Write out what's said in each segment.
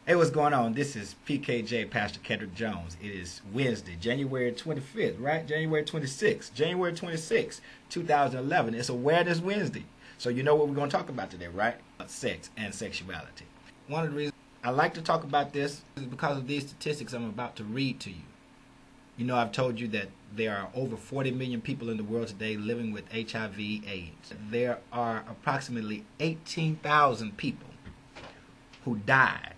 Hey, what's going on? This is PKJ, Pastor Kendrick Jones. It is Wednesday, January 25th, right? January 26th, 2011. It's Awareness Wednesday. So you know what we're going to talk about today, right? Sex and sexuality. One of the reasons I like to talk about this is because of these statistics I'm about to read to you. You know, I've told you that there are over 40 million people in the world today living with HIV/AIDS. There are approximately 18,000 people who die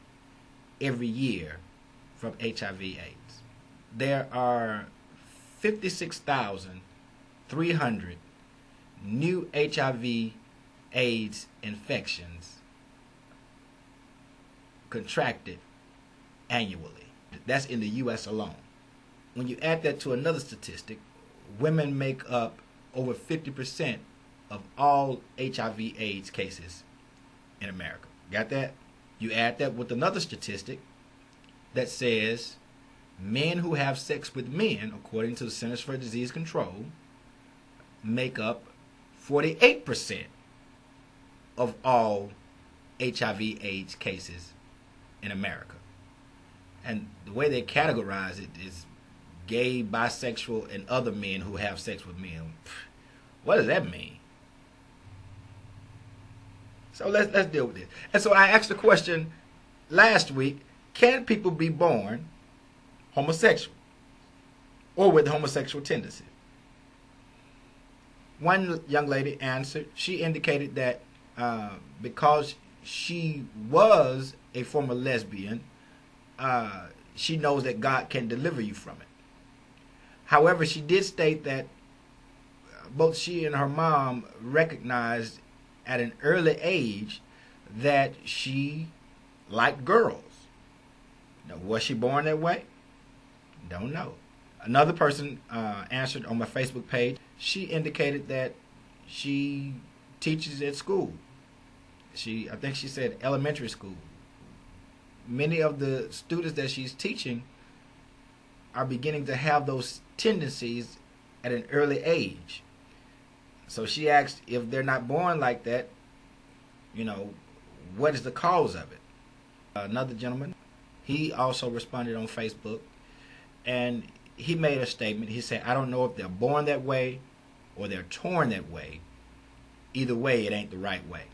every year from HIV/AIDS. There are 56,300 new HIV/AIDS infections contracted annually. That's in the U.S. alone. When you add that to another statistic, women make up over 50% of all HIV/AIDS cases in America. Got that? You add that with another statistic that says men who have sex with men, according to the Centers for Disease Control, make up 48% of all HIV/AIDS cases in America. And the way they categorize it is gay, bisexual, and other men who have sex with men. What does that mean? So let's deal with it. And so I asked the question last week, can people be born homosexual or with homosexual tendencies? One young lady answered. She indicated that because she was a former lesbian, she knows that God can deliver you from it. However, she did state that both she and her mom recognized at an early age that she liked girls. Now, was she born that way? Don't know. Another person answered on my Facebook page. She indicated that she teaches at school. I think she said elementary school. Many of the students that she's teaching are beginning to have those tendencies at an early age. So she asked, if they're not born like that, you know, what is the cause of it? Another gentleman, he also responded on Facebook, and he made a statement. He said, I don't know if they're born that way or they're torn that way. Either way, it ain't the right way.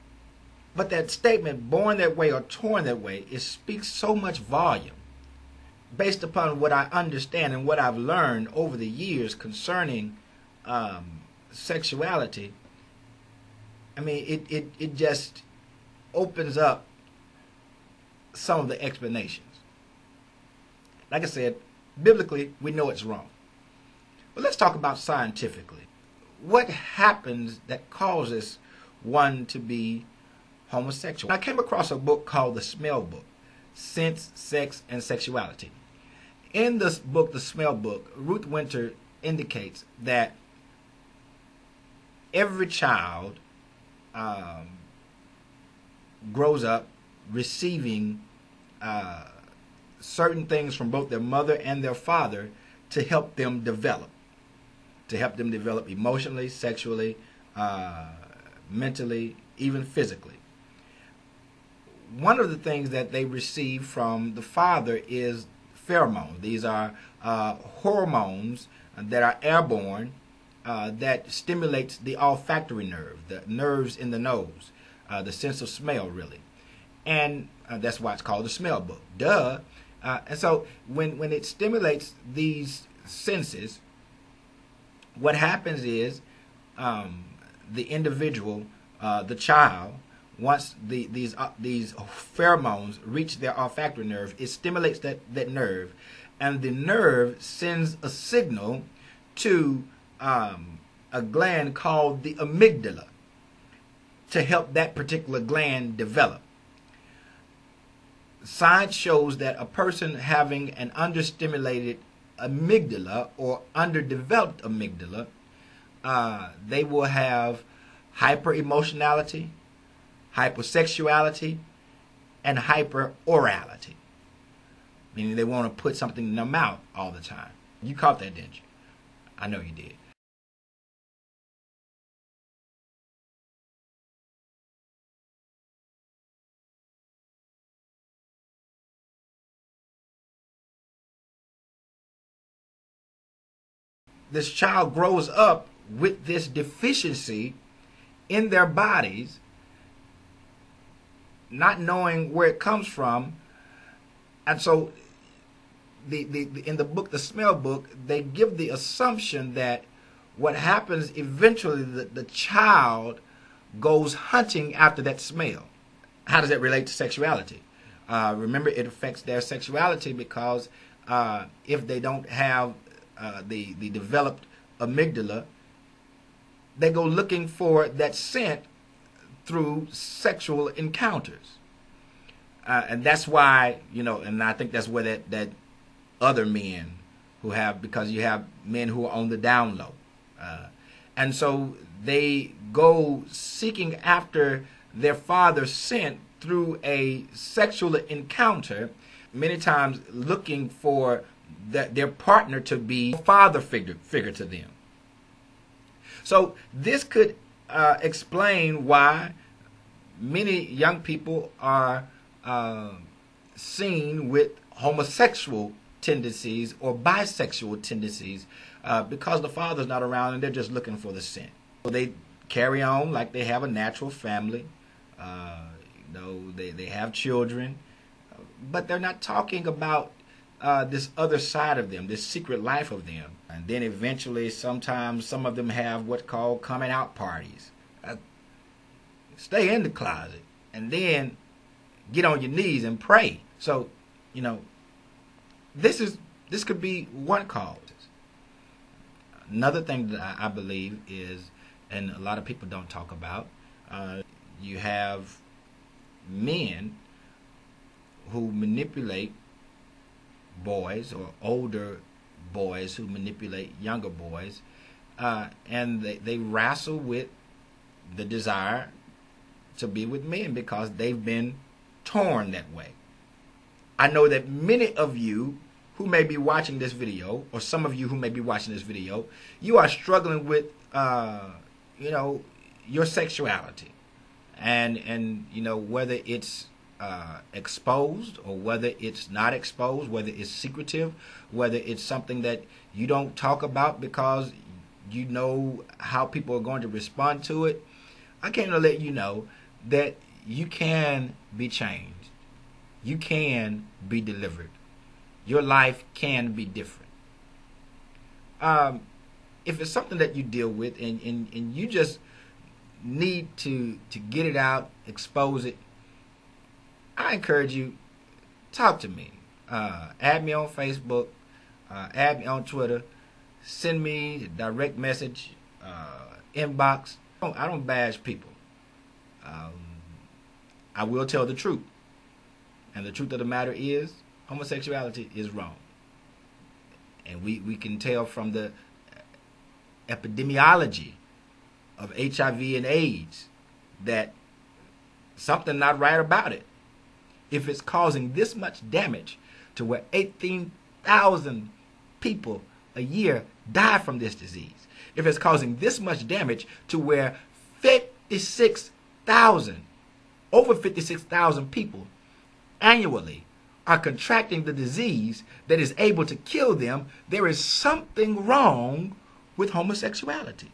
But that statement, born that way or torn that way, it speaks so much volume based upon what I understand and what I've learned over the years concerning sexuality. I mean, it just opens up some of the explanations. Like I said, biblically, we know it's wrong. But let's talk about scientifically. What happens that causes one to be homosexual? I came across a book called The Smell Book, Sense, Sex, and Sexuality. In this book, The Smell Book, Ruth Winter indicates that every child grows up receiving certain things from both their mother and their father to help them develop. To help them develop emotionally, sexually, mentally, even physically. One of the things that they receive from the father is pheromones. These are hormones that are airborne that stimulates the olfactory nerve, the nerves in the nose, the sense of smell, really. And that's why it's called the smell book. Duh. And so when it stimulates these senses, what happens is the individual, the child, once these pheromones reach their olfactory nerve, it stimulates that nerve, and the nerve sends a signal to a gland called the amygdala to help that particular gland develop. Science shows that a person having an understimulated amygdala or underdeveloped amygdala, they will have hyper-emotionality, hypersexuality, and hyper-orality, meaning they want to put something in their mouth all the time. You caught that, didn't you? I know you did. this child grows up with this deficiency in their bodies, not knowing where it comes from. And so in the book, the Smell Book, they give the assumption that what happens eventually, the child goes hunting after that smell. How does that relate to sexuality? Remember, it affects their sexuality because if they don't have the developed amygdala, they go looking for that scent through sexual encounters. And that's why, and I think that's where that other men who have, because you have men who are on the down low. And so they go seeking after their father's scent through a sexual encounter, many times looking for their partner to be a father figure to them. So this could explain why many young people are seen with homosexual tendencies or bisexual tendencies because the father's not around and they're just looking for the scent. So they carry on like they have a natural family. They have children, but they're not talking about this other side of them, this secret life of them. And then eventually, sometimes some of them have what's called coming out parties. Stay in the closet and then get on your knees and pray. So, this could be one cause. Another thing that I believe is, and a lot of people don't talk about, you have men who manipulate boys, or older boys who manipulate younger boys, and they wrestle with the desire to be with men because they've been torn that way. I know that many of you who may be watching this video, or some of you who may be watching this video, you are struggling with your sexuality, and whether it's exposed or whether it's not exposed, whether it's secretive, whether it's something that you don't talk about because you know how people are going to respond to it. I came to let you know that you can be changed. You can be delivered. Your life can be different. If it's something that you deal with and you just need to get it out, expose it, I encourage you, talk to me. Add me on Facebook, add me on Twitter, send me a direct message, inbox. I don't bash people. I will tell the truth. And the truth of the matter is, homosexuality is wrong. And we can tell from the epidemiology of HIV and AIDS that something not right about it. If it's causing this much damage to where 18,000 people a year die from this disease, if it's causing this much damage to where over 56,000 people annually are contracting the disease that is able to kill them, there is something wrong with homosexuality.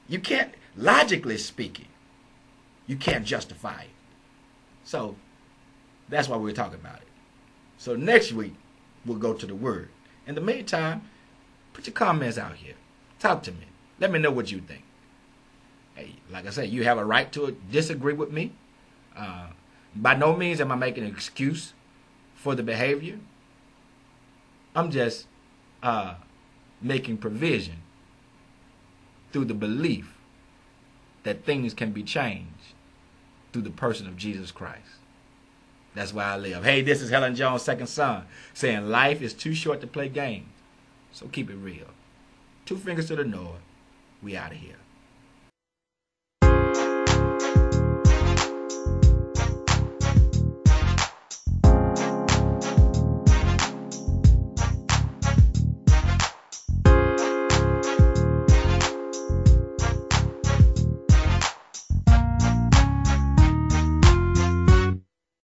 You can't, logically speaking, you can't justify it. So that's why we're talking about it. So next week, we'll go to the Word. In the meantime, put your comments out here. Talk to me. Let me know what you think. Hey, like I said, you have a right to disagree with me. By no means am I making an excuse for the behavior. I'm just making provision through the belief that things can be changed through the person of Jesus Christ. That's why I live. Hey, this is Helen Jones' second son, saying life is too short to play games. So keep it real. 2 fingers to the north. We out of here.